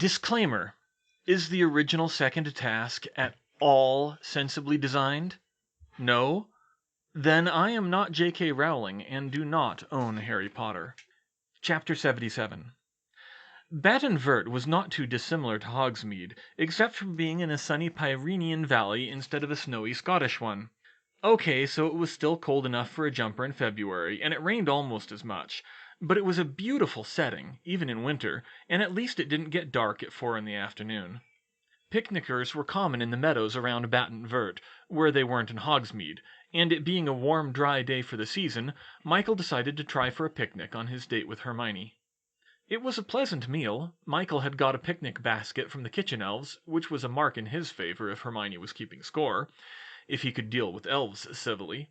Disclaimer. Is the original second task at all sensibly designed? No? Then I am not J.K. Rowling and do not own Harry Potter. Chapter 77. Baton Vert was not too dissimilar to Hogsmeade, except for being in a sunny Pyrenean valley instead of a snowy Scottish one. Okay, so it was still cold enough for a jumper in February, and it rained almost as much. But it was a beautiful setting, even in winter, and at least it didn't get dark at 4 in the afternoon. Picnickers were common in the meadows around Baton Vert, where they weren't in Hogsmeade, and it being a warm, dry day for the season, Michael decided to try for a picnic on his date with Hermione. It was a pleasant meal. Michael had got a picnic basket from the kitchen elves, which was a mark in his favor if Hermione was keeping score, if he could deal with elves civilly.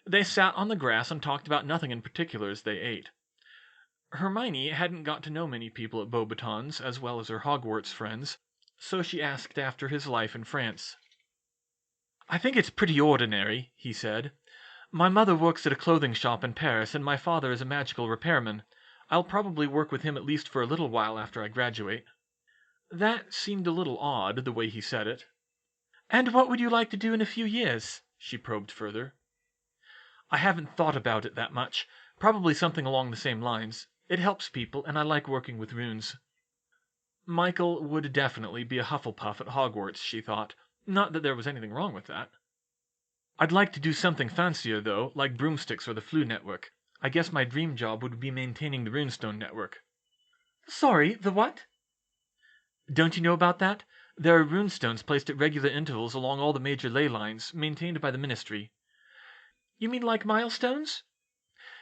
They sat on the grass and talked about nothing in particular as they ate. Hermione hadn't got to know many people at Beauxbatons as well as her Hogwarts friends, so she asked after his life in France. "I think it's pretty ordinary," he said. "My mother works at a clothing shop in Paris, and my father is a magical repairman. I'll probably work with him at least for a little while after I graduate." That seemed a little odd, the way he said it. "And what would you like to do in a few years?" she probed further. "I haven't thought about it that much. Probably something along the same lines. It helps people, and I like working with runes." Michael would definitely be a Hufflepuff at Hogwarts, she thought. Not that there was anything wrong with that. "I'd like to do something fancier, though, like broomsticks or the Flu Network. I guess my dream job would be maintaining the Runestone Network." "Sorry, the what?" "Don't you know about that? There are runestones placed at regular intervals along all the major ley lines, maintained by the Ministry." "You mean like milestones?"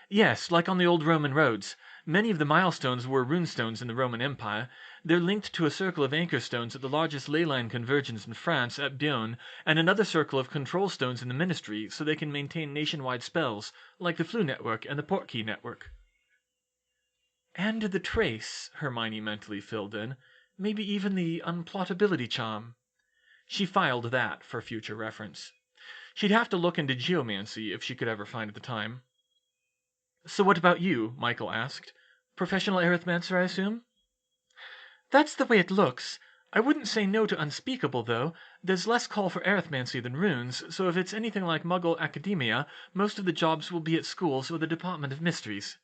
"Yes, like on the old Roman roads. Many of the milestones were runestones in the Roman Empire. They're linked to a circle of anchor stones at the largest ley line convergence in France, at Beaune, and another circle of control stones in the Ministry, so they can maintain nationwide spells, like the Flu Network and the Portkey Network." "And the Trace," Hermione mentally filled in. "Maybe even the Unplottability Charm." She filed that for future reference. She'd have to look into geomancy if she could ever find the time. "So what about you?" Michael asked. "Professional Arithmancer, I assume?" "That's the way it looks. I wouldn't say no to Unspeakable, though. There's less call for arithmancy than runes, so if it's anything like Muggle academia, most of the jobs will be at schools or the Department of Mysteries."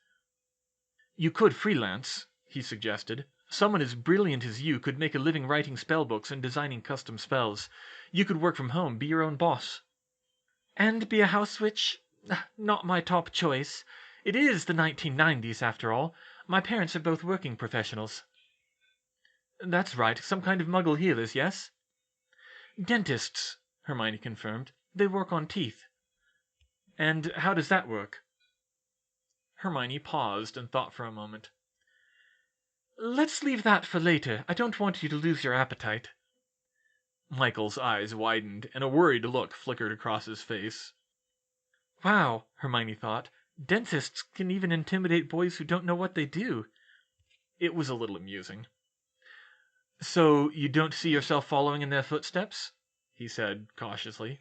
"You could freelance," he suggested. "Someone as brilliant as you could make a living writing spellbooks and designing custom spells. You could work from home, be your own boss." "And be a house witch? Not my top choice. It is the 1990s, after all. My parents are both working professionals." "That's right. Some kind of Muggle healers, yes?" "Dentists," Hermione confirmed. "They work on teeth." "And how does that work?" Hermione paused and thought for a moment. "Let's leave that for later. I don't want you to lose your appetite." Michael's eyes widened, and a worried look flickered across his face. Wow, Hermione thought. Dentists can even intimidate boys who don't know what they do. It was a little amusing. "So you don't see yourself following in their footsteps?" he said cautiously.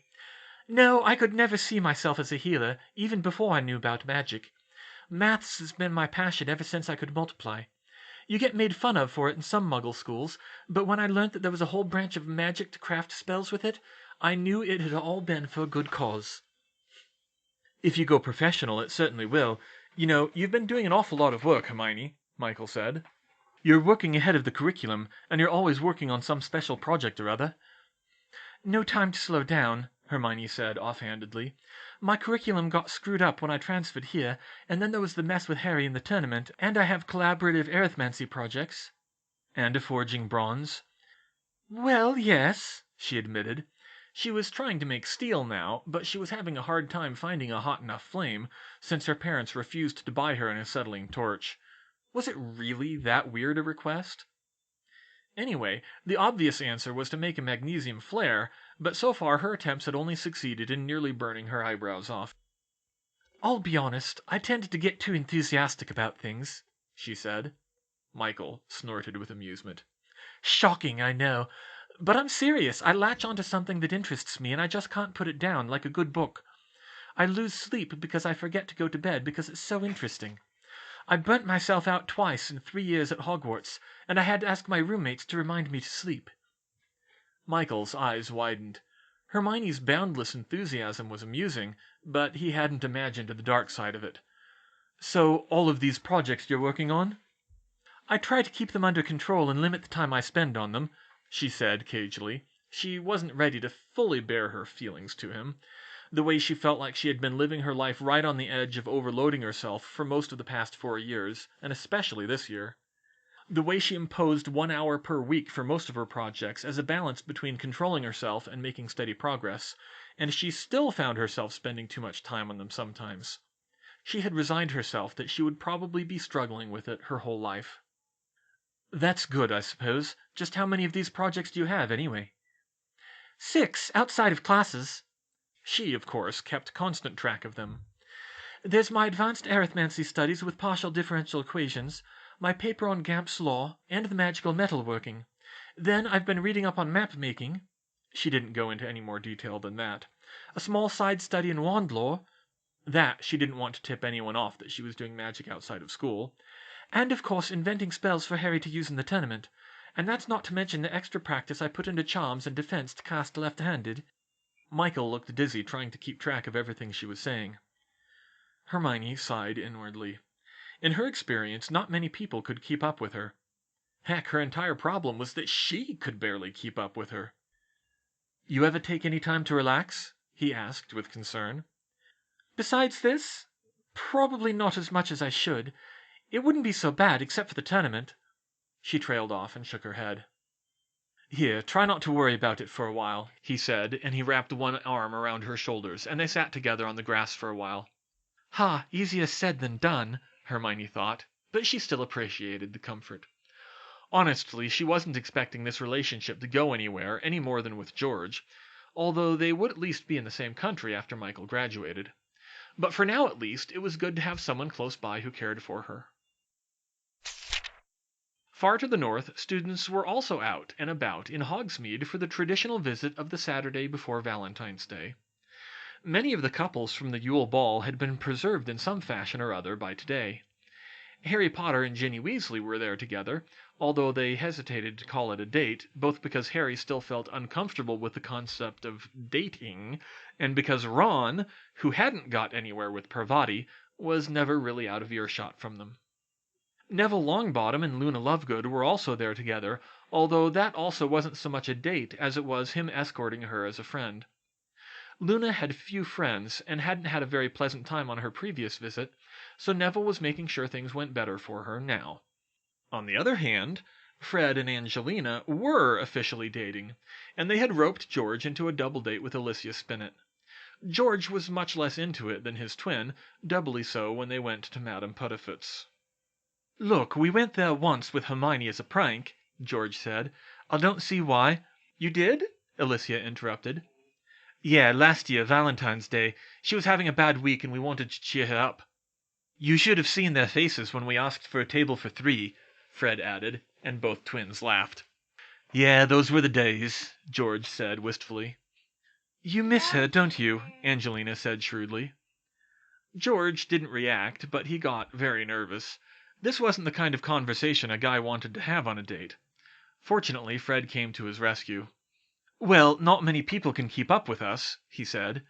"No, I could never see myself as a healer, even before I knew about magic. Maths has been my passion ever since I could multiply. You get made fun of for it in some Muggle schools, but when I learnt that there was a whole branch of magic to craft spells with it, I knew it had all been for a good cause." "If you go professional, it certainly will. You know, you've been doing an awful lot of work, Hermione," Michael said. "You're working ahead of the curriculum, and you're always working on some special project or other." "No time to slow down," Hermione said offhandedly. "My curriculum got screwed up when I transferred here, and then there was the mess with Harry in the tournament, and I have collaborative arithmancy projects." "And a forging bronze." "Well, yes," she admitted. She was trying to make steel now, but she was having a hard time finding a hot enough flame, since her parents refused to buy her an acetylene torch. Was it really that weird a request? Anyway, the obvious answer was to make a magnesium flare, but so far her attempts had only succeeded in nearly burning her eyebrows off. "I'll be honest, I tend to get too enthusiastic about things," she said. Michael snorted with amusement. "Shocking, I know. But I'm serious. I latch onto something that interests me, and I just can't put it down, like a good book. I lose sleep because I forget to go to bed because it's so interesting. I burnt myself out twice in 3 years at Hogwarts, and I had to ask my roommates to remind me to sleep." Michael's eyes widened. Hermione's boundless enthusiasm was amusing, but he hadn't imagined the dark side of it. "So all of these projects you're working on?" "I try to keep them under control and limit the time I spend on them," she said cagily. She wasn't ready to fully bare her feelings to him. The way she felt like she had been living her life right on the edge of overloading herself for most of the past 4 years, and especially this year. The way she imposed 1 hour per week for most of her projects as a balance between controlling herself and making steady progress, and she still found herself spending too much time on them sometimes. She had resigned herself that she would probably be struggling with it her whole life. "That's good, I suppose. Just how many of these projects do you have, anyway?" "6, outside of classes." She, of course, kept constant track of them. "There's my advanced arithmancy studies with partial differential equations, my paper on Gamp's law, and the magical metal working. Then I've been reading up on map making." She didn't go into any more detail than that. "A small side study in wand lore." That she didn't want to tip anyone off that she was doing magic outside of school. "And, of course, inventing spells for Harry to use in the tournament. And that's not to mention the extra practice I put into charms and defense to cast left-handed." Michael looked dizzy trying to keep track of everything she was saying. Hermione sighed inwardly. In her experience, not many people could keep up with her. Heck, her entire problem was that she could barely keep up with her. "You ever take any time to relax?" he asked with concern. "Besides this? Probably not as much as I should. It wouldn't be so bad, except for the tournament." She trailed off and shook her head. "Here, try not to worry about it for a while," he said, and he wrapped one arm around her shoulders, and they sat together on the grass for a while. "Ha, easier said than done," Hermione thought, but she still appreciated the comfort. Honestly, she wasn't expecting this relationship to go anywhere any more than with George, although they would at least be in the same country after Michael graduated. But for now, at least, it was good to have someone close by who cared for her. Far to the north, students were also out and about in Hogsmeade for the traditional visit of the Saturday before Valentine's Day. Many of the couples from the Yule Ball had been preserved in some fashion or other by today. Harry Potter and Ginny Weasley were there together, although they hesitated to call it a date, both because Harry still felt uncomfortable with the concept of dating, and because Ron, who hadn't got anywhere with Parvati, was never really out of earshot from them. Neville Longbottom and Luna Lovegood were also there together, although that also wasn't so much a date as it was him escorting her as a friend. Luna had few friends, and hadn't had a very pleasant time on her previous visit, so Neville was making sure things went better for her now. On the other hand, Fred and Angelina were officially dating, and they had roped George into a double date with Alicia Spinnet. George was much less into it than his twin, doubly so when they went to Madame Puddifoot's. "Look, we went there once with Hermione as a prank," George said. "I don't see why—" "You did?" Alicia interrupted. "Yeah, last year, Valentine's Day. She was having a bad week and we wanted to cheer her up. You should have seen their faces when we asked for a table for 3, Fred added, and both twins laughed. "Yeah, those were the days," George said wistfully. "You miss her, don't you?" Angelina said shrewdly. George didn't react, but he got very nervous. This wasn't the kind of conversation a guy wanted to have on a date. Fortunately, Fred came to his rescue. "Well, not many people can keep up with us," he said.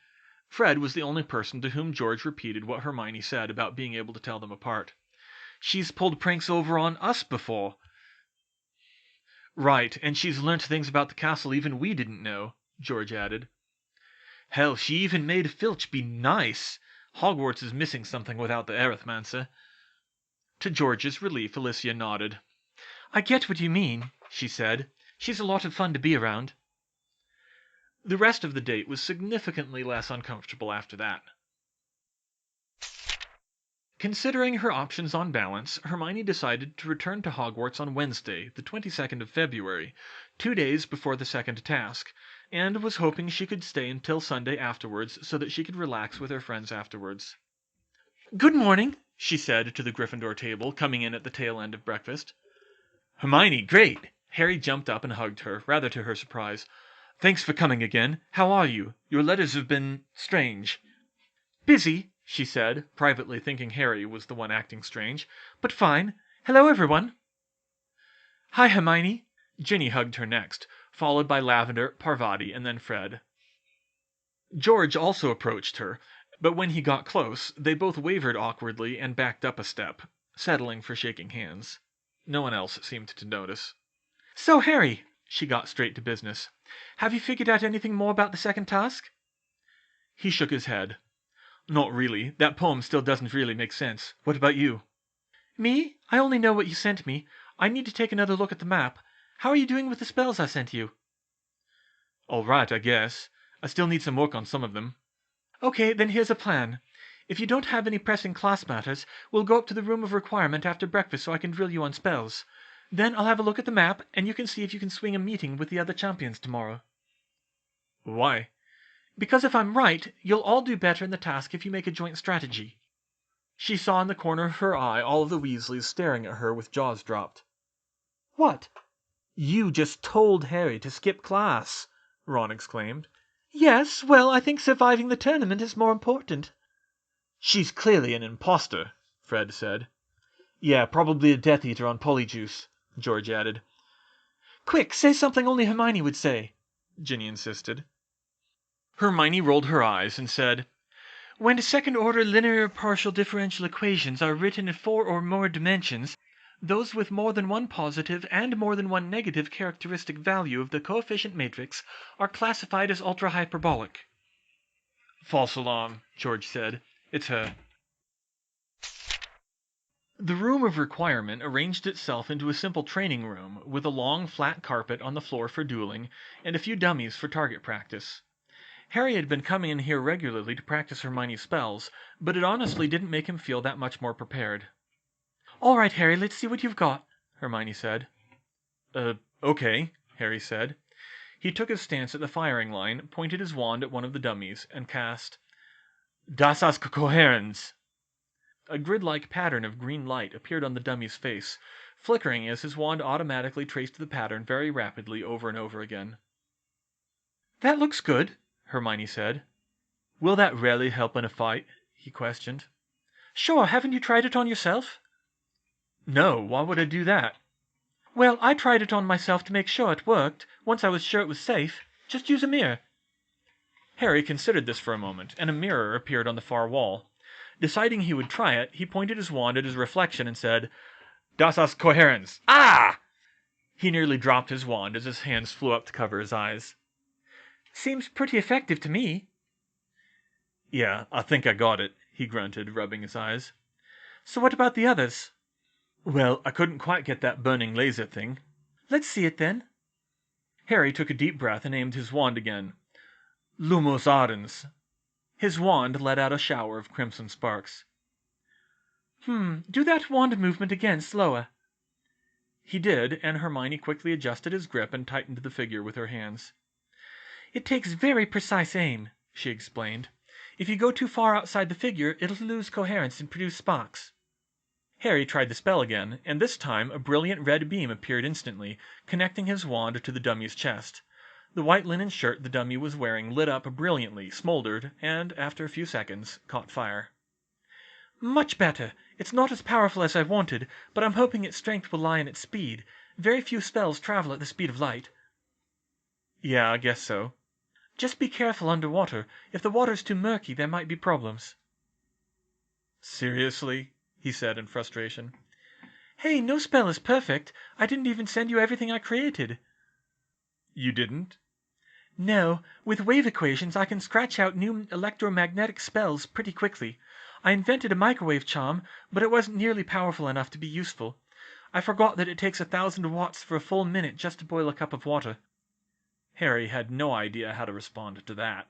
Fred was the only person to whom George repeated what Hermione said about being able to tell them apart. "She's pulled pranks over on us before." "Right, and she's learnt things about the castle even we didn't know," George added. "Hell, she even made Filch be nice. Hogwarts is missing something without the Arithmancer." To George's relief, Alicia nodded. "I get what you mean," she said. "She's a lot of fun to be around." The rest of the date was significantly less uncomfortable after that. Considering her options on balance, Hermione decided to return to Hogwarts on Wednesday, the 22nd of February, 2 days before the second task, and was hoping she could stay until Sunday afterwards so that she could relax with her friends afterwards. "Good morning," she said to the Gryffindor table, coming in at the tail end of breakfast. "Hermione, great!" Harry jumped up and hugged her, rather to her surprise. "Thanks for coming again. How are you? Your letters have been strange." "Busy," she said, privately thinking Harry was the one acting strange. "But fine. Hello, everyone." "Hi, Hermione." Ginny hugged her next, followed by Lavender, Parvati, and then Fred. George also approached her, but when he got close, they both wavered awkwardly and backed up a step, settling for shaking hands. No one else seemed to notice. "So, Harry," she got straight to business, "have you figured out anything more about the second task?" He shook his head. "Not really. That poem still doesn't really make sense. What about you?" "Me? I only know what you sent me. I need to take another look at the map. How are you doing with the spells I sent you?" "All right, I guess. I still need some work on some of them." "Okay, then here's a plan. If you don't have any pressing class matters, we'll go up to the room of requirement after breakfast so I can drill you on spells. Then I'll have a look at the map, and you can see if you can swing a meeting with the other champions tomorrow." "Why?" "Because if I'm right, you'll all do better in the task if you make a joint strategy." She saw in the corner of her eye all of the Weasleys staring at her with jaws dropped. "What?" "You just told Harry to skip class!" Ron exclaimed. "Yes, well, I think surviving the tournament is more important." "She's clearly an imposter," Fred said. "Yeah, probably a Death Eater on Polyjuice," George added. "Quick, say something only Hermione would say," Ginny insisted. Hermione rolled her eyes and said, "When second-order linear partial differential equations are written in 4 or more dimensions, those with more than one positive and more than one negative characteristic value of the coefficient matrix are classified as ultra-hyperbolic." "False alarm," George said. "It's her." The room of requirement arranged itself into a simple training room, with a long flat carpet on the floor for dueling, and a few dummies for target practice. Harry had been coming in here regularly to practice Hermione's spells, but it honestly didn't make him feel that much more prepared. "All right, Harry, let's see what you've got," Hermione said. Okay," Harry said. He took his stance at the firing line, pointed his wand at one of the dummies, and cast Das as Coherens. A grid-like pattern of green light appeared on the dummy's face, flickering as his wand automatically traced the pattern very rapidly over and over again. "That looks good," Hermione said. "Will that really help in a fight?" he questioned. "Sure, haven't you tried it on yourself?" "No, why would I do that?" "Well, I tried it on myself to make sure it worked. Once I was sure it was safe. Just use a mirror." Harry considered this for a moment, and a mirror appeared on the far wall. Deciding he would try it, he pointed his wand at his reflection and said, "Das as Coherens. Ah!" He nearly dropped his wand as his hands flew up to cover his eyes. "Seems pretty effective to me." "Yeah, I think I got it," he grunted, rubbing his eyes. "So what about the others?" "Well, I couldn't quite get that burning laser thing." "Let's see it then." Harry took a deep breath and aimed his wand again. "Lumos ardens." His wand let out a shower of crimson sparks. Do that wand movement again, slower." He did, and Hermione quickly adjusted his grip and tightened the figure with her hands. "It takes very precise aim," she explained. "If you go too far outside the figure, it'll lose coherence and produce sparks." Harry tried the spell again, and this time a brilliant red beam appeared instantly, connecting his wand to the dummy's chest. The white linen shirt the dummy was wearing lit up brilliantly, smoldered, and, after a few seconds, caught fire. "Much better. It's not as powerful as I wanted, but I'm hoping its strength will lie in its speed. Very few spells travel at the speed of light." "Yeah, I guess so." "Just be careful underwater. If the water's too murky, there might be problems." "Seriously?" he said in frustration. "Hey, no spell is perfect. I didn't even send you everything I created." "You didn't?" "No. With wave equations, I can scratch out new electromagnetic spells pretty quickly. I invented a microwave charm, but it wasn't nearly powerful enough to be useful. I forgot that it takes 1,000 watts for a full minute just to boil a cup of water." Harry had no idea how to respond to that.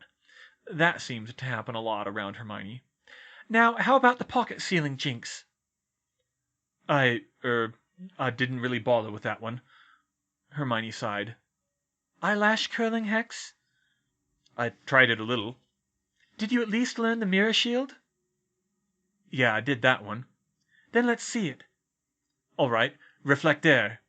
That seemed to happen a lot around Hermione. "Now, how about the pocket ceiling jinx?" I didn't really bother with that one." Hermione sighed. "Eyelash curling hex?" "I tried it a little." "Did you at least learn the mirror shield?" "Yeah, I did that one." "Then let's see it." "All right, reflecteur."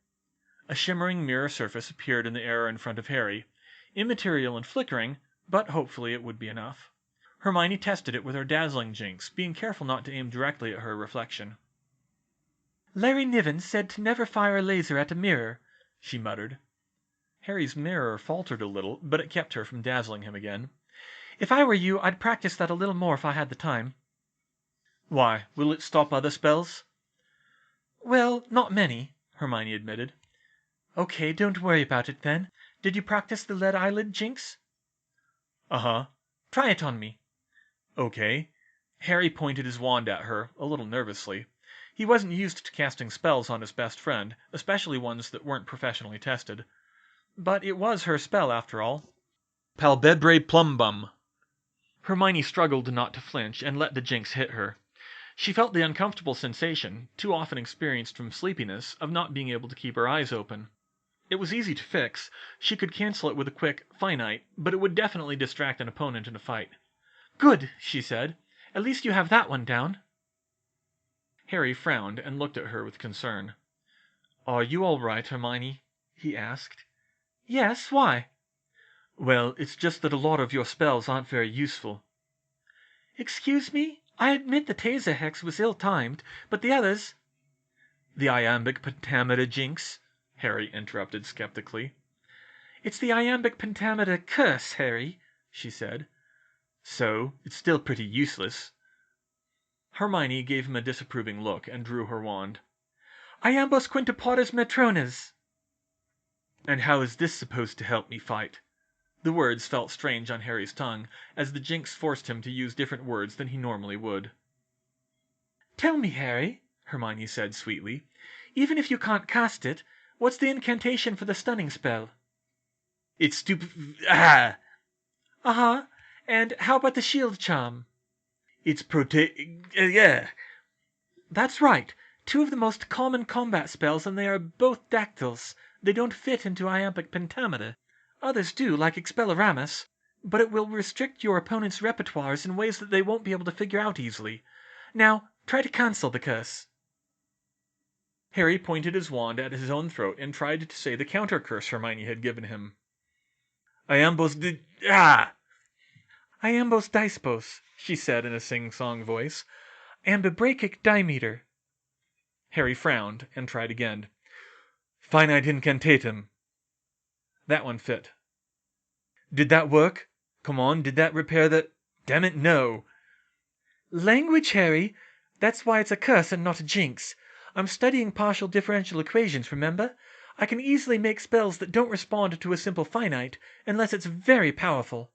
A shimmering mirror surface appeared in the air in front of Harry, immaterial and flickering, but hopefully it would be enough. Hermione tested it with her dazzling jinx, being careful not to aim directly at her reflection. "Larry Niven said to never fire a laser at a mirror," she muttered. Harry's mirror faltered a little, but it kept her from dazzling him again. "If I were you, I'd practice that a little more if I had the time." "Why, will it stop other spells?" "Well, not many," Hermione admitted. "Okay, don't worry about it then. Did you practice the lead eyelid jinx?" "Uh-huh." "Try it on me." "Okay." Harry pointed his wand at her, a little nervously. He wasn't used to casting spells on his best friend, especially ones that weren't professionally tested. But it was her spell, after all. Palbebre Plumbum. Hermione struggled not to flinch and let the jinx hit her. She felt the uncomfortable sensation, too often experienced from sleepiness, of not being able to keep her eyes open. It was easy to fix. She could cancel it with a quick finite, but it would definitely distract an opponent in a fight. "Good," she said. "At least you have that one down." Harry frowned and looked at her with concern. "Are you all right, Hermione?" he asked. "Yes, why?" "Well, it's just that a lot of your spells aren't very useful." "Excuse me? I admit the taser hex was ill-timed, but the others—" "The iambic pentameter jinx?" Harry interrupted skeptically. "It's the iambic pentameter curse, Harry," she said. "So, it's still pretty useless." Hermione gave him a disapproving look and drew her wand. "Iambos quintupares metrones." "And how is this supposed to help me fight?" The words felt strange on Harry's tongue, as the jinx forced him to use different words than he normally would. "Tell me, Harry," Hermione said sweetly, "even if you can't cast it, what's the incantation for the stunning spell?" "It's ah!" "Uh-huh. And how about the shield charm?" "It's yeah." "That's right. Two of the most common combat spells, and they are both dactyls. They don't fit into iambic pentameter. Others do, like Expelliarmus, but it will restrict your opponent's repertoires in ways that they won't be able to figure out easily. Now, try to cancel the curse." Harry pointed his wand at his own throat and tried to say the counter curse Hermione had given him. "Iambos "Iambos dicepos," she said in a sing-song voice. "Ambibrachic dimeter." Harry frowned and tried again. "Finite incantatum." That one fit. "Did that work? Come on, did that repair the... Damn it, no!" "Language, Harry! That's why it's a curse and not a jinx. I'm studying partial differential equations, remember? I can easily make spells that don't respond to a simple finite, unless it's very powerful."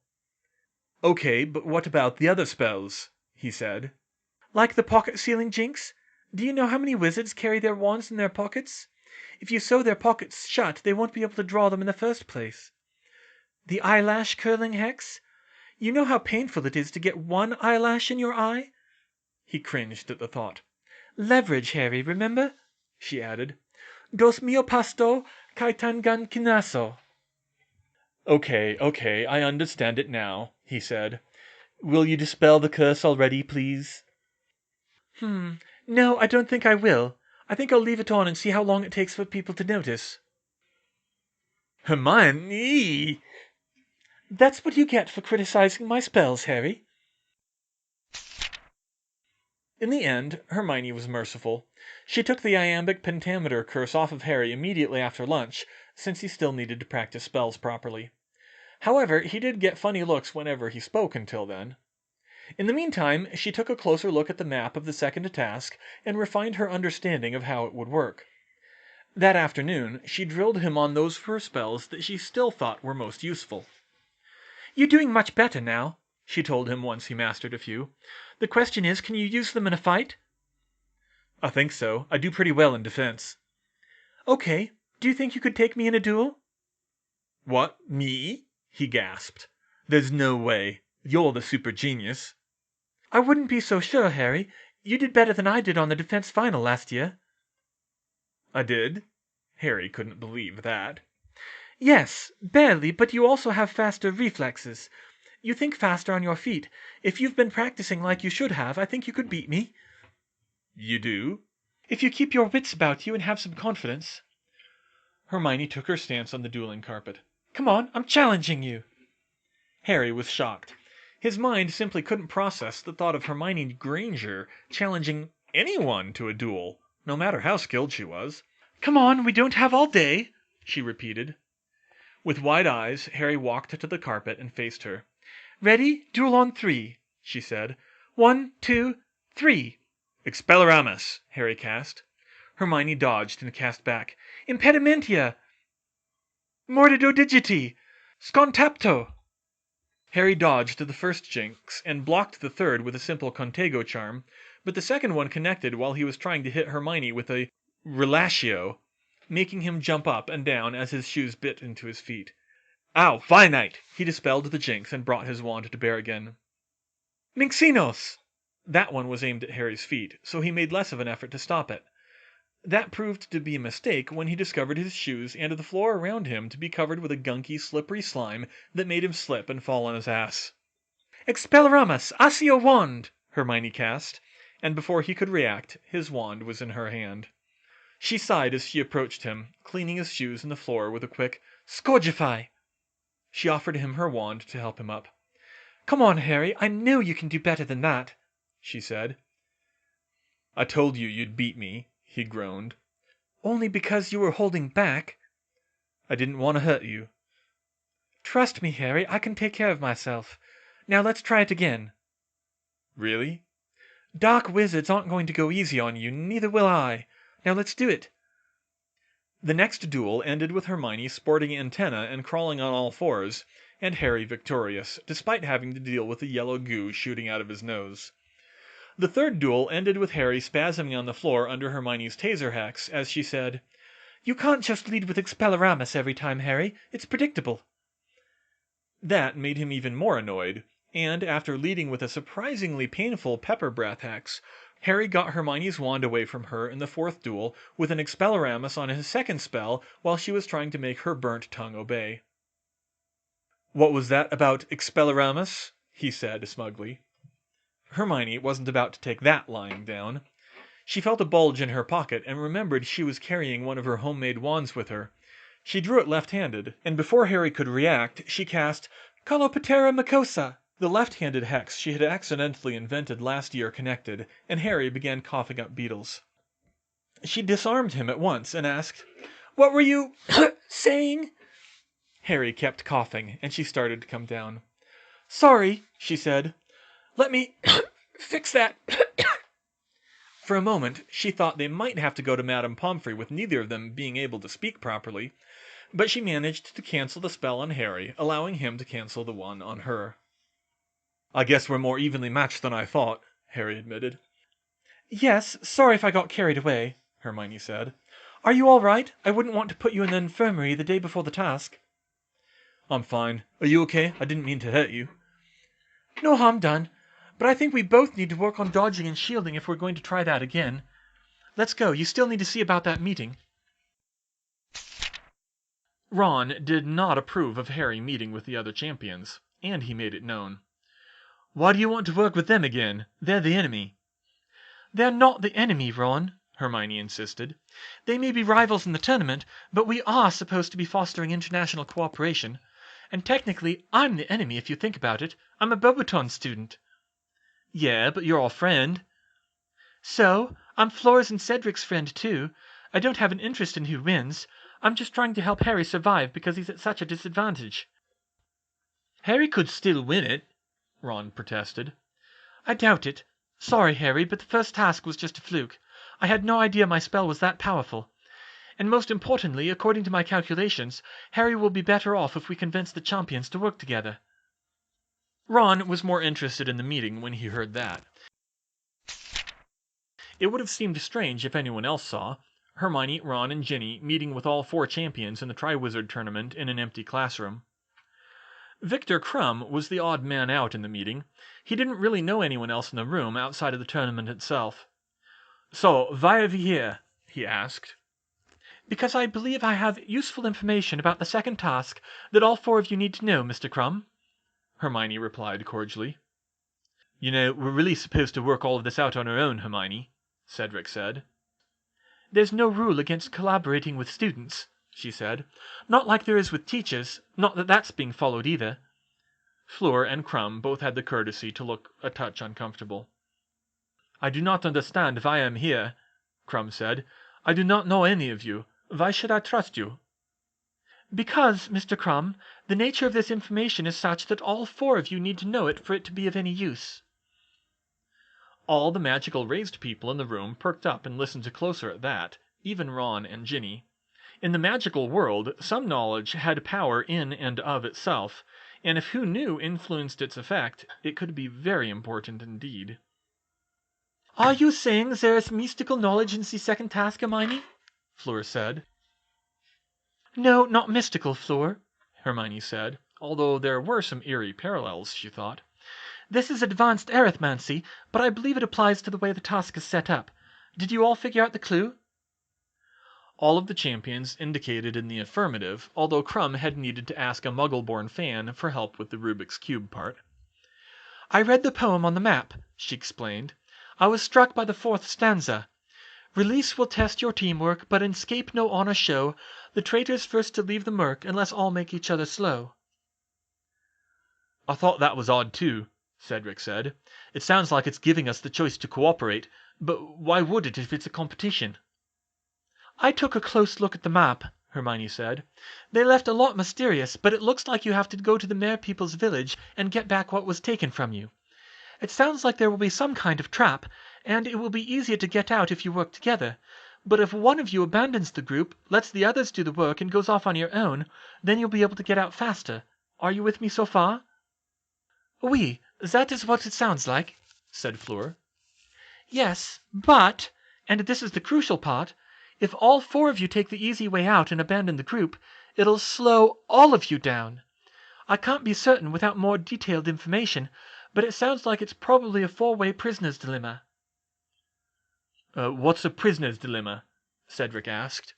"Okay, but what about the other spells?" he said. "Like the pocket sealing jinx? Do you know how many wizards carry their wands in their pockets? If you sew their pockets shut, they won't be able to draw them in the first place. The eyelash curling hex? You know how painful it is to get one eyelash in your eye?" He cringed at the thought. "Leverage, Harry, remember?" she added. "Dos mio pasto kai tangan kinaso." Okay, I understand it now," he said. "Will you dispel the curse already, please?" No, I don't think I will. I think I'll leave it on and see how long it takes for people to notice." "Hermione!" "That's what you get for criticizing my spells, Harry." In the end, Hermione was merciful. She took the iambic pentameter curse off of Harry immediately after lunch, since he still needed to practice spells properly. However, he did get funny looks whenever he spoke until then. In the meantime, she took a closer look at the map of the second task and refined her understanding of how it would work. That afternoon, she drilled him on those of her spells that she still thought were most useful. "You're doing much better now," she told him once he mastered a few. "The question is, can you use them in a fight?" "I think so. I do pretty well in defense." "Okay. Do you think you could take me in a duel?" "What, me?" he gasped. "There's no way. You're the super genius." "I wouldn't be so sure, Harry. You did better than I did on the defense final last year." "I did?" Harry couldn't believe that. "Yes, barely, but you also have faster reflexes. You think faster on your feet. If you've been practicing like you should have, I think you could beat me." "You do?" "If you keep your wits about you and have some confidence." Hermione took her stance on the dueling carpet. "Come on, I'm challenging you." Harry was shocked. His mind simply couldn't process the thought of Hermione Granger challenging anyone to a duel, no matter how skilled she was. Come on, we don't have all day, she repeated. With wide eyes, Harry walked to the carpet and faced her. Ready? Duel on 3, she said. 1, 2, 3. Expelliarmus, Harry cast. Hermione dodged and cast back. Impedimentia! Mordido digiti! Scontapto! Harry dodged the first jinx and blocked the third with a simple Contago charm, but the second one connected while he was trying to hit Hermione with a relatio, making him jump up and down as his shoes bit into his feet. Ow, finite! He dispelled the jinx and brought his wand to bear again. Minxinos! That one was aimed at Harry's feet, so he made less of an effort to stop it. That proved to be a mistake when he discovered his shoes and the floor around him to be covered with a gunky, slippery slime that made him slip and fall on his ass. Expelliarmus! Accio wand! Hermione cast, and before he could react, his wand was in her hand. She sighed as she approached him, cleaning his shoes and the floor with a quick Scourgify! She offered him her wand to help him up. Come on, Harry, I know you can do better than that, she said. I told you you'd beat me, he groaned. Only because you were holding back. I didn't want to hurt you. Trust me, Harry, I can take care of myself. Now let's try it again. Really? Dark wizards aren't going to go easy on you, neither will I. Now let's do it. The next duel ended with Hermione sporting antennae and crawling on all fours, and Harry victorious, despite having to deal with the yellow goo shooting out of his nose. The third duel ended with Harry spasming on the floor under Hermione's taser hex as she said, You can't just lead with Expelliarmus every time, Harry. It's predictable. That made him even more annoyed, and after leading with a surprisingly painful pepper breath hex, Harry got Hermione's wand away from her in the fourth duel with an Expelliarmus on his second spell while she was trying to make her burnt tongue obey. What was that about Expelliarmus? He said smugly. Hermione wasn't about to take that lying down. She felt a bulge in her pocket and remembered she was carrying one of her homemade wands with her. She drew it left-handed, and before Harry could react, she cast Colopatera Mucosa. The left-handed hex she had accidentally invented last year connected, and Harry began coughing up beetles. She disarmed him at once and asked, What were you saying? Harry kept coughing, and she started to come down. Sorry, she said. Let me fix that. For a moment, she thought they might have to go to Madame Pomfrey with neither of them being able to speak properly, but she managed to cancel the spell on Harry, allowing him to cancel the one on her. I guess we're more evenly matched than I thought, Harry admitted. Yes, sorry if I got carried away, Hermione said. Are you all right? I wouldn't want to put you in the infirmary the day before the task. I'm fine. Are you okay? I didn't mean to hurt you. No harm done, but I think we both need to work on dodging and shielding if we're going to try that again. Let's go. You still need to see about that meeting. Ron did not approve of Harry meeting with the other champions, and he made it known. Why do you want to work with them again? They're the enemy. They're not the enemy, Ron, Hermione insisted. They may be rivals in the tournament, but we are supposed to be fostering international cooperation. And technically, I'm the enemy if you think about it. I'm a Beauchamp student. Yeah, but you're our friend. So, I'm Flora's and Cedric's friend too. I don't have an interest in who wins. I'm just trying to help Harry survive because he's at such a disadvantage. Harry could still win it, Ron protested. I doubt it. Sorry, Harry, but the first task was just a fluke. I had no idea my spell was that powerful. And most importantly, according to my calculations, Harry will be better off if we convince the champions to work together. Ron was more interested in the meeting when he heard that. It would have seemed strange if anyone else saw Hermione, Ron, and Ginny meeting with all 4 champions in the Triwizard Tournament in an empty classroom. Victor Crumb was the odd man out in the meeting. He didn't really know anyone else in the room outside of the tournament itself. So, why are we here? He asked. Because I believe I have useful information about the second task that all 4 of you need to know, Mr. Crumb, Hermione replied cordially. You know, we're really supposed to work all of this out on our own, Hermione, Cedric said. There's no rule against collaborating with students, she said. Not like there is with teachers, not that that's being followed either. Fleur and Crumb both had the courtesy to look a touch uncomfortable. "I do not understand why I am here," Crumb said. "I do not know any of you. Why should I trust you?" "Because, Mr. Crumb, the nature of this information is such that all 4 of you need to know it for it to be of any use." All the magical raised people in the room perked up and listened closer at that, even Ron and Ginny. In the magical world, some knowledge had power in and of itself, and if who knew influenced its effect, it could be very important indeed. "Are you saying there is mystical knowledge in the second task, Hermione?" Fleur said. "No, not mystical, Fleur," Hermione said, although there were some eerie parallels, she thought. "This is advanced arithmancy, but I believe it applies to the way the task is set up. Did you all figure out the clue?" All of the champions indicated in the affirmative, although Crumb had needed to ask a Muggle-born fan for help with the Rubik's Cube part. "I read the poem on the map," she explained. "I was struck by the 4th stanza. Release will test your teamwork, but escape no honor show. The traitor's first to leave the murk, unless all make each other slow." "I thought that was odd, too," Cedric said. "It sounds like it's giving us the choice to cooperate, but why would it if it's a competition?" "I took a close look at the map," Hermione said. "They left a lot mysterious, but it looks like you have to go to the Merpeople's village and get back what was taken from you. It sounds like there will be some kind of trap, and it will be easier to get out if you work together. But if one of you abandons the group, lets the others do the work, and goes off on your own, then you'll be able to get out faster. Are you with me so far?" "Oui, that is what it sounds like," said Fleur. "Yes, but, and this is the crucial part, if all 4 of you take the easy way out and abandon the group, it'll slow all of you down. I can't be certain without more detailed information, but it sounds like it's probably a 4-way prisoner's dilemma." "What's a prisoner's dilemma?" Cedric asked.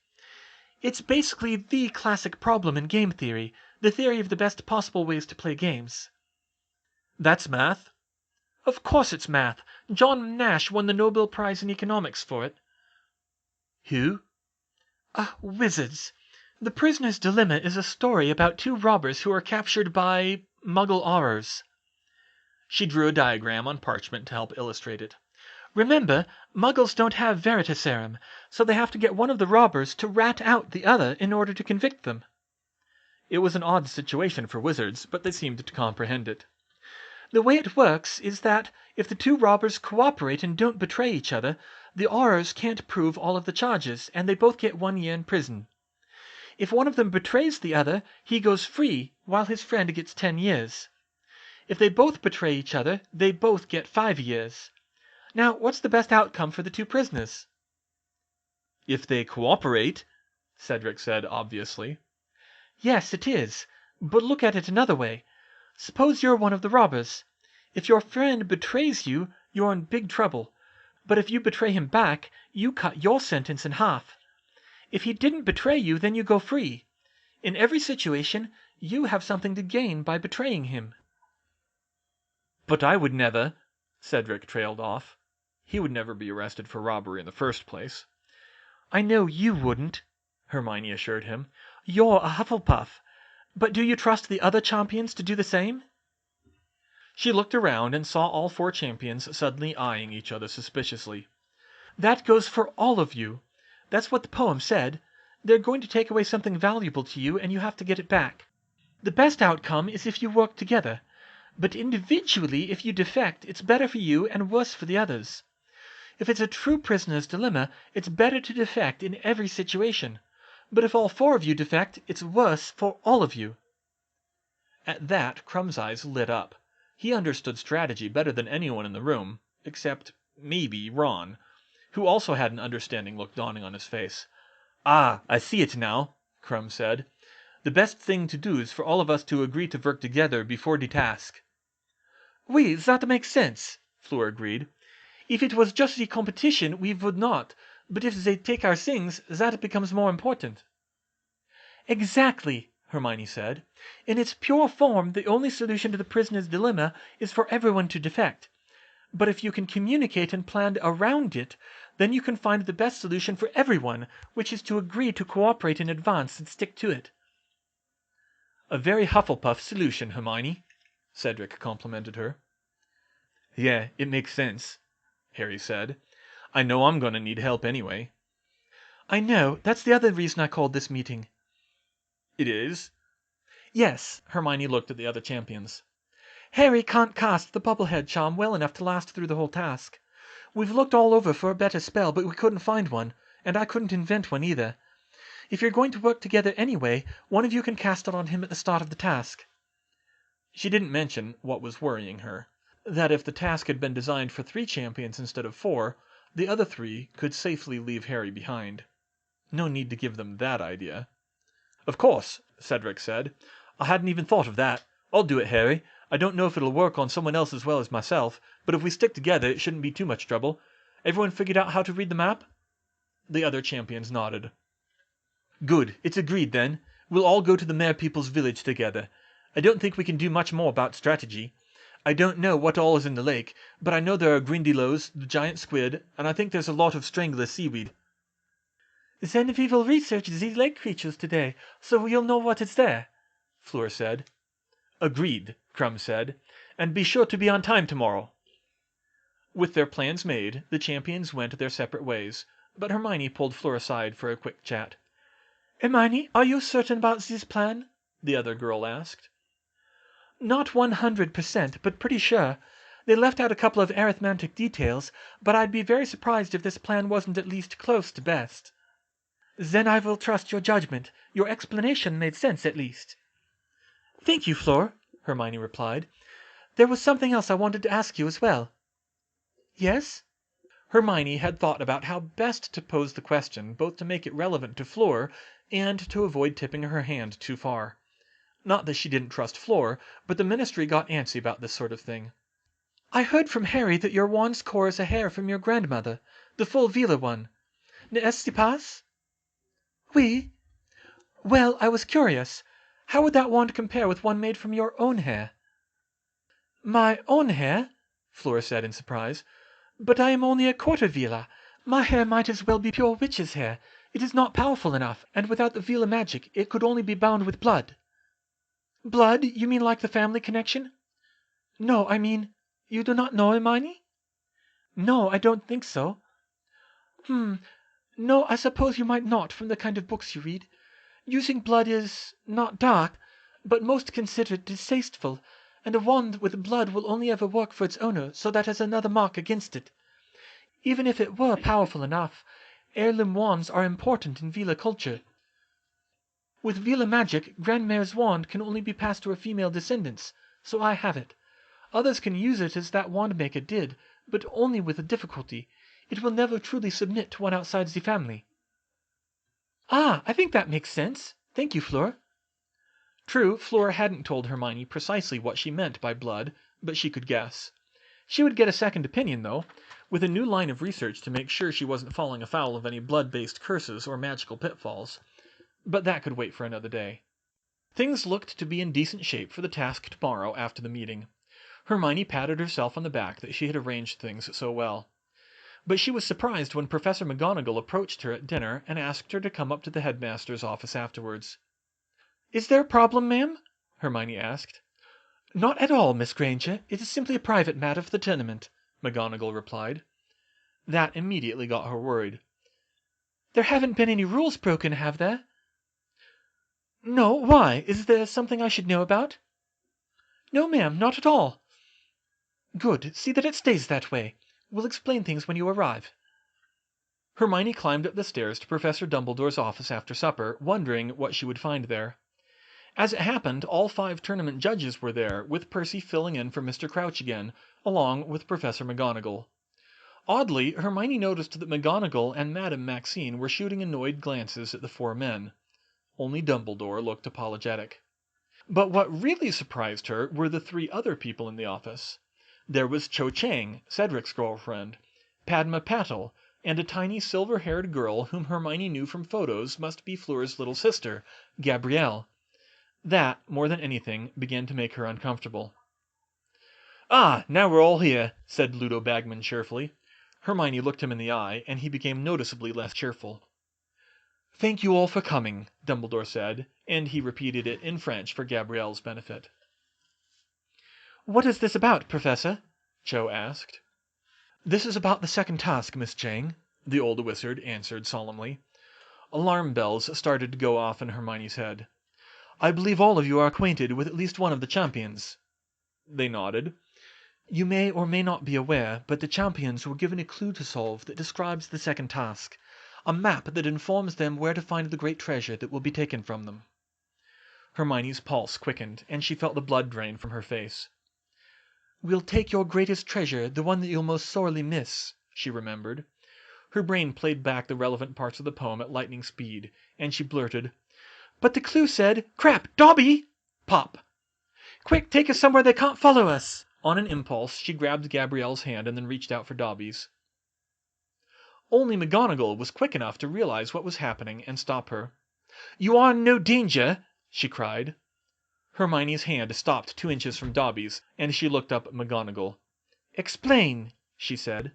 "It's basically the classic problem in game theory, the theory of the best possible ways to play games." "That's math." "Of course it's math. John Nash won the Nobel Prize in Economics for it." "Who?" Wizards. The Prisoner's Dilemma is a story about 2 robbers who are captured by Muggle horrors." She drew a diagram on parchment to help illustrate it. "Remember, Muggles don't have Veritaserum, so they have to get one of the robbers to rat out the other in order to convict them." It was an odd situation for wizards, but they seemed to comprehend it. "The way it works is that if the 2 robbers cooperate and don't betray each other, the horrors can't prove all of the charges, and they both get 1 year in prison. If one of them betrays the other, he goes free, while his friend gets 10 years. If they both betray each other, they both get 5 years. Now, what's the best outcome for the 2 prisoners?" "If they cooperate," Cedric said obviously. "Yes, it is. But look at it another way. Suppose you're one of the robbers. If your friend betrays you, you're in big trouble. But if you betray him back, you cut your sentence in half. If he didn't betray you, then you go free. In every situation, you have something to gain by betraying him." "But I would never," Cedric trailed off. He would never be arrested for robbery in the first place. "I know you wouldn't," Hermione assured him. "You're a Hufflepuff. But do you trust the other champions to do the same?" She looked around and saw all 4 champions suddenly eyeing each other suspiciously. "That goes for all of you. That's what the poem said. They're going to take away something valuable to you, and you have to get it back. The best outcome is if you work together. But individually, if you defect, it's better for you and worse for the others. If it's a true prisoner's dilemma, it's better to defect in every situation. But if all 4 of you defect, it's worse for all of you." At that, Crumb's eyes lit up. He understood strategy better than anyone in the room, except, maybe, Ron, who also had an understanding look dawning on his face. "Ah, I see it now," Crumb said. "The best thing to do is for all of us to agree to work together before the task." "Oui, that makes sense," Fleur agreed. "If it was just the competition, we would not. But if they take our things, that becomes more important." "Exactly," Hermione said. "In its pure form, the only solution to the prisoner's dilemma is for everyone to defect. But if you can communicate and plan around it, then you can find the best solution for everyone, which is to agree to cooperate in advance and stick to it." "A very Hufflepuff solution, Hermione," Cedric complimented her. Yeah, it makes sense, Harry said. I know I'm going to need help anyway. I know. That's the other reason I called this meeting. It is? Yes, Hermione looked at the other champions. Harry can't cast the Bubblehead charm well enough to last through the whole task. We've looked all over for a better spell, but we couldn't find one, and I couldn't invent one either. If you're going to work together anyway, one of you can cast it on him at the start of the task. She didn't mention what was worrying her, that if the task had been designed for 3 champions instead of 4, the other 3 could safely leave Harry behind. No need to give them that idea. Of course, Cedric said. I hadn't even thought of that. I'll do it, Harry. I don't know if it'll work on someone else as well as myself, but if we stick together, it shouldn't be too much trouble. Everyone figured out how to read the map? The other champions nodded. Good, it's agreed then. We'll all go to the Merpeople's village together. I don't think we can do much more about strategy. I don't know what all is in the lake, but I know there are Grindylows, the giant squid, and I think there's a lot of strangler seaweed. Genevieve will research these lake creatures today, so we'll know what is there, Fleur said. Agreed, Crumb said, and be sure to be on time tomorrow. With their plans made, the champions went their separate ways, but Hermione pulled Fleur aside for a quick chat. Hermione, are you certain about this plan? The other girl asked. Not 100%, but pretty sure. They left out a couple of arithmetic details, but I'd be very surprised if this plan wasn't at least close to best. Then I will trust your judgment. Your explanation made sense, at least. Thank you, Fleur, Hermione replied. There was something else I wanted to ask you as well. Yes? Hermione had thought about how best to pose the question, both to make it relevant to Fleur and to avoid tipping her hand too far. Not that she didn't trust Fleur, but the Ministry got antsy about this sort of thing. I heard from Harry that your wand's core is a hair from your grandmother, the full Vila one. N'est-ce pas? Oui. Well, I was curious. How would that wand compare with one made from your own hair? My own hair? Fleur said in surprise. But I am only a quarter Vila. My hair might as well be pure witch's hair. It is not powerful enough, and without the Vila magic, it could only be bound with blood. Blood? You mean like the family connection? No, I mean, you do not know Hermione? No, I don't think so. No, I suppose you might not from the kind of books you read. Using blood is not dark, but most considered distasteful, and a wand with blood will only ever work for its owner, so that is another mark against it. Even if it were powerful enough, heirloom wands are important in Vila culture. With Vila magic, Grandmare's wand can only be passed to her female descendants, so I have it. Others can use it as that wand maker did, but only with a difficulty. It will never truly submit to one outside the family. Ah, I think that makes sense. Thank you, Fleur. True, Fleur hadn't told Hermione precisely what she meant by blood, but she could guess. She would get a second opinion, though, with a new line of research to make sure she wasn't falling afoul of any blood-based curses or magical pitfalls. But that could wait for another day. Things looked to be in decent shape for the task tomorrow after the meeting. Hermione patted herself on the back that she had arranged things so well. But she was surprised when Professor McGonagall approached her at dinner and asked her to come up to the headmaster's office afterwards. Is there a problem, ma'am? Hermione asked. Not at all, Miss Granger. It is simply a private matter for the tournament, McGonagall replied. That immediately got her worried. There haven't been any rules broken, have there? No, why? Is there something I should know about? No, ma'am, not at all. Good. See that it stays that way. We'll explain things when you arrive. Hermione climbed up the stairs to Professor Dumbledore's office after supper, wondering what she would find there. As it happened, all 5 tournament judges were there, with Percy filling in for Mr. Crouch again, along with Professor McGonagall. Oddly, Hermione noticed that McGonagall and Madame Maxine were shooting annoyed glances at the 4 men. Only Dumbledore looked apologetic. But what really surprised her were the 3 other people in the office. There was Cho Chang, Cedric's girlfriend, Padma Patil, and a tiny silver-haired girl whom Hermione knew from photos must be Fleur's little sister, Gabrielle. That, more than anything, began to make her uncomfortable. "Ah, now we're all here," said Ludo Bagman cheerfully. Hermione looked him in the eye, and he became noticeably less cheerful. "Thank you all for coming," Dumbledore said, and he repeated it in French for Gabrielle's benefit. What is this about, Professor? Cho asked. This is about the second task, Miss Chang, the old wizard answered solemnly. Alarm bells started to go off in Hermione's head. I believe all of you are acquainted with at least one of the champions. They nodded. You may or may not be aware, but the champions were given a clue to solve that describes the second task, a map that informs them where to find the great treasure that will be taken from them. Hermione's pulse quickened, and she felt the blood drain from her face. We'll take your greatest treasure, the one that you'll most sorely miss, she remembered. Her brain played back the relevant parts of the poem at lightning speed, and she blurted, But the clue said, Crap, Dobby! Pop. Quick, take us somewhere they can't follow us. On an impulse, she grabbed Gabrielle's hand and then reached out for Dobby's. Only McGonagall was quick enough to realize what was happening and stop her. You are in no danger, she cried. Hermione's hand stopped 2 inches from Dobby's, and she looked up at McGonagall. Explain, she said.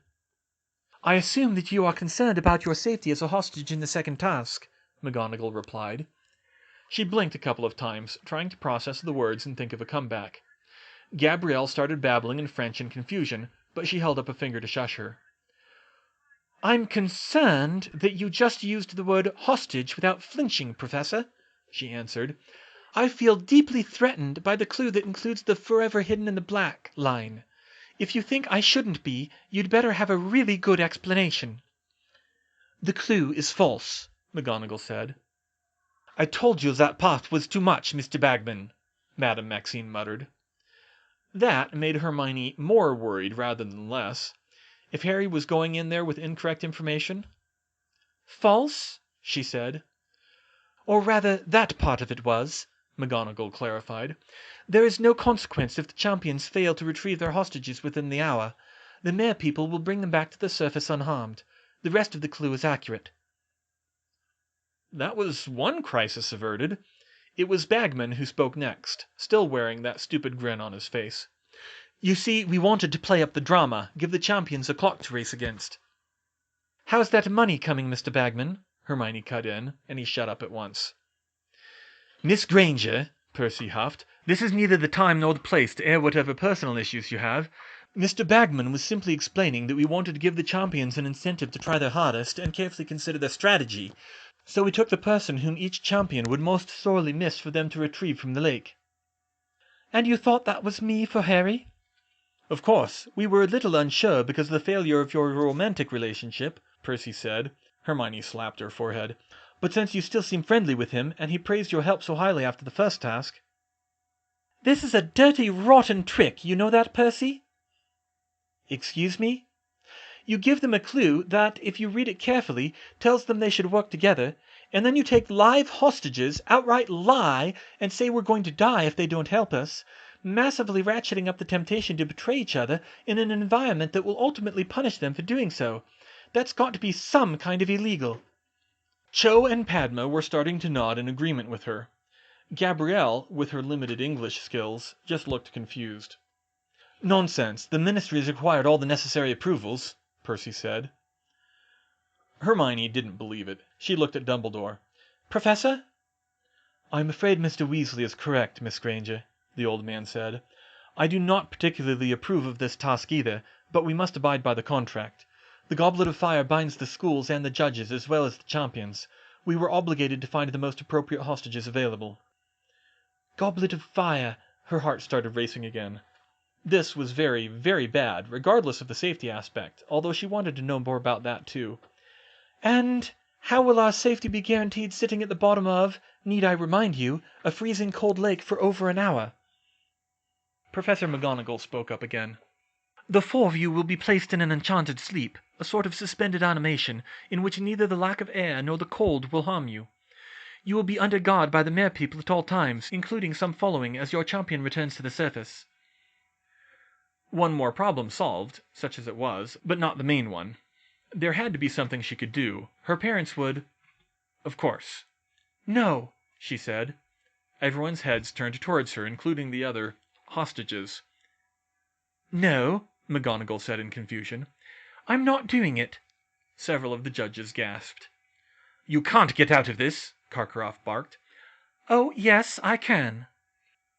I assume that you are concerned about your safety as a hostage in the second task, McGonagall replied. She blinked a couple of times, trying to process the words and think of a comeback. Gabrielle started babbling in French in confusion, but she held up a finger to shush her. I'm concerned that you just used the word hostage without flinching, Professor, she answered. I feel deeply threatened by the clue that includes the forever hidden in the black line. If you think I shouldn't be, you'd better have a really good explanation. The clue is false, McGonagall said. I told you that part was too much, Mr. Bagman, Madame Maxine muttered. That made Hermione more worried rather than less. If Harry was going in there with incorrect information? False, she said. Or rather, that part of it was, McGonagall clarified. There is no consequence if the champions fail to retrieve their hostages within the hour. The Mere People will bring them back to the surface unharmed. The rest of the clue is accurate. That was one crisis averted. It was Bagman who spoke next, still wearing that stupid grin on his face. You see, we wanted to play up the drama, give the champions a clock to race against. How's that money coming, Mr. Bagman? Hermione cut in, and he shut up at once. Miss Granger, Percy huffed, this is neither the time nor the place to air whatever personal issues you have. Mr. Bagman was simply explaining that we wanted to give the champions an incentive to try their hardest and carefully consider their strategy. So we took the person whom each champion would most sorely miss for them to retrieve from the lake. And you thought that was me for Harry? Of course, we were a little unsure because of the failure of your romantic relationship, Percy said. Hermione slapped her forehead. But since you still seem friendly with him, and he praised your help so highly after the first task... This is a dirty, rotten trick, you know that, Percy? Excuse me? You give them a clue that, if you read it carefully, tells them they should work together, and then you take live hostages, outright lie, and say we're going to die if they don't help us, massively ratcheting up the temptation to betray each other in an environment that will ultimately punish them for doing so. That's got to be some kind of illegal. Cho and Padma were starting to nod in agreement with her. Gabrielle, with her limited English skills, just looked confused. Nonsense. The Ministry has required all the necessary approvals, Percy said. Hermione didn't believe it. She looked at Dumbledore. Professor? I'm afraid Mr. Weasley is correct, Miss Granger, the old man said. I do not particularly approve of this task either, but we must abide by the contract. The Goblet of Fire binds the schools and the judges as well as the champions. We were obligated to find the most appropriate hostages available. Goblet of Fire! Her heart started racing again. This was very, very bad, regardless of the safety aspect, although she wanted to know more about that too. And how will our safety be guaranteed sitting at the bottom of, need I remind you, a freezing cold lake for over an hour? Professor McGonagall spoke up again. The 4 of you will be placed in an enchanted sleep, a sort of suspended animation, in which neither the lack of air nor the cold will harm you. You will be under guard by the Mere People at all times, including some following as your champion returns to the surface. One more problem solved, such as it was, but not the main one. There had to be something she could do. Her parents would... Of course. No, she said. Everyone's heads turned towards her, including the other hostages. No, McGonagall said in confusion. I'm not doing it. Several of the judges gasped. You can't get out of this, Karkaroff barked. Oh, yes, I can.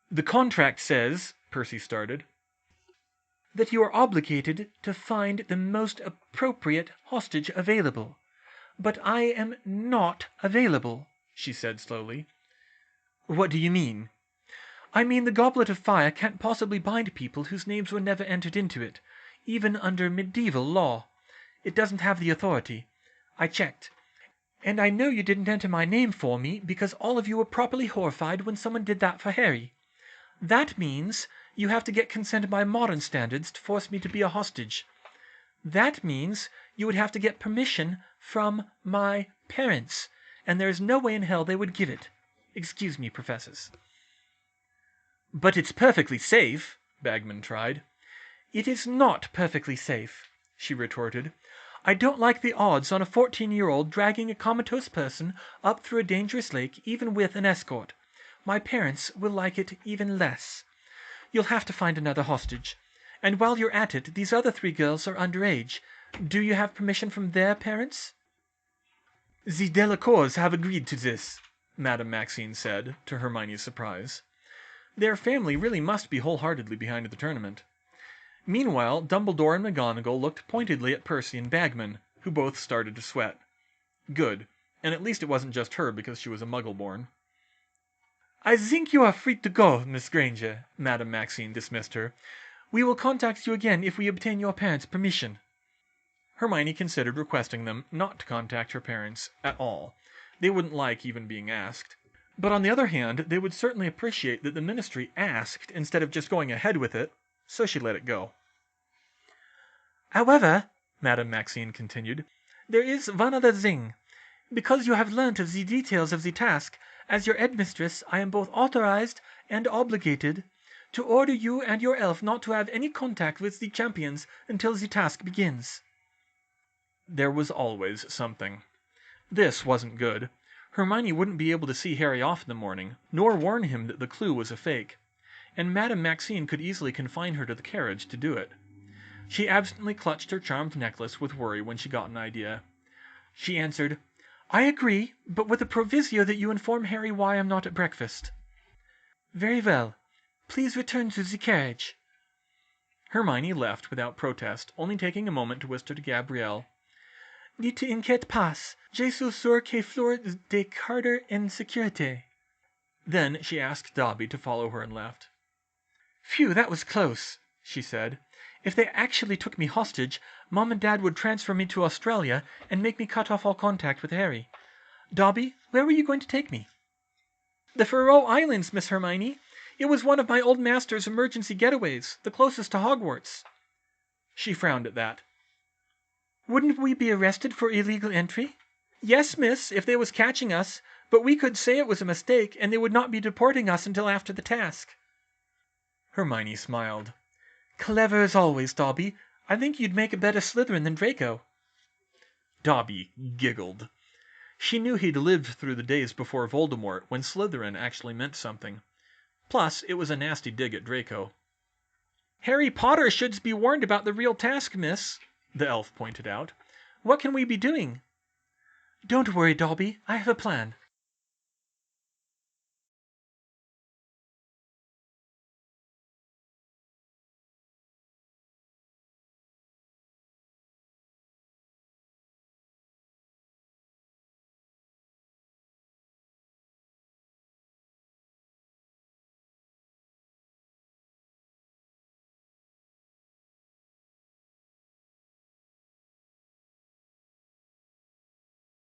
The contract says, Percy started. that you are obligated to find the most appropriate hostage available. But I am not available, she said slowly. What do you mean? I mean the Goblet of Fire can't possibly bind people whose names were never entered into it, even under medieval law. It doesn't have the authority. I checked. And I know you didn't enter my name for me because all of you were properly horrified when someone did that for Harry. That means you have to get consent by modern standards to force me to be a hostage. That means you would have to get permission from my parents, and there is no way in hell they would give it. Excuse me, professors. But it's perfectly safe, Bagman tried. It is not perfectly safe, she retorted. I don't like the odds on a 14-year-old dragging a comatose person up through a dangerous lake, even with an escort. My parents will like it even less. You'll have to find another hostage. And while you're at it, these other 3 girls are underage. Do you have permission from their parents? The Delacours have agreed to this, Madame Maxine said, to Hermione's surprise. Their family really must be wholeheartedly behind the tournament. Meanwhile, Dumbledore and McGonagall looked pointedly at Percy and Bagman, who both started to sweat. Good, and at least it wasn't just her because she was a Muggle-born. I think you are free to go, Miss Granger, Madame Maxine dismissed her. We will contact you again if we obtain your parents' permission. Hermione considered requesting them not to contact her parents at all. They wouldn't like even being asked. But on the other hand, they would certainly appreciate that the Ministry asked instead of just going ahead with it, so she let it go. However, Madame Maxine continued, there is one other thing. Because you have learnt of the details of the task, as your headmistress, I am both authorized and obligated to order you and your elf not to have any contact with the champions until the task begins. There was always something. This wasn't good. Hermione wouldn't be able to see Harry off in the morning, nor warn him that the clue was a fake, and Madame Maxine could easily confine her to the carriage to do it. She absently clutched her charmed necklace with worry when she got an idea. She answered, I agree, but with the proviso that you inform Harry why I'm not at breakfast. Very well. Please return to the carriage. Hermione left without protest, only taking a moment to whisper to Gabrielle, Ne t'inquiète pas, je suis sûre que Fleur de garder en sécurité. Then she asked Dobby to follow her and left. Phew, that was close, she said. If they actually took me hostage, Mom and Dad would transfer me to Australia and make me cut off all contact with Harry. Dobby, where were you going to take me? The Faroe Islands, Miss Hermione. It was one of my old master's emergency getaways, the closest to Hogwarts. She frowned at that. Wouldn't we be arrested for illegal entry? Yes, miss, if they was catching us, but we could say it was a mistake, and they would not be deporting us until after the task. Hermione smiled. Clever as always, Dobby. I think you'd make a better Slytherin than Draco. Dobby giggled. She knew he'd lived through the days before Voldemort, when Slytherin actually meant something. Plus, it was a nasty dig at Draco. Harry Potter should be warned about the real task, miss, the elf pointed out. What can we be doing? Don't worry, Dobby. I have a plan.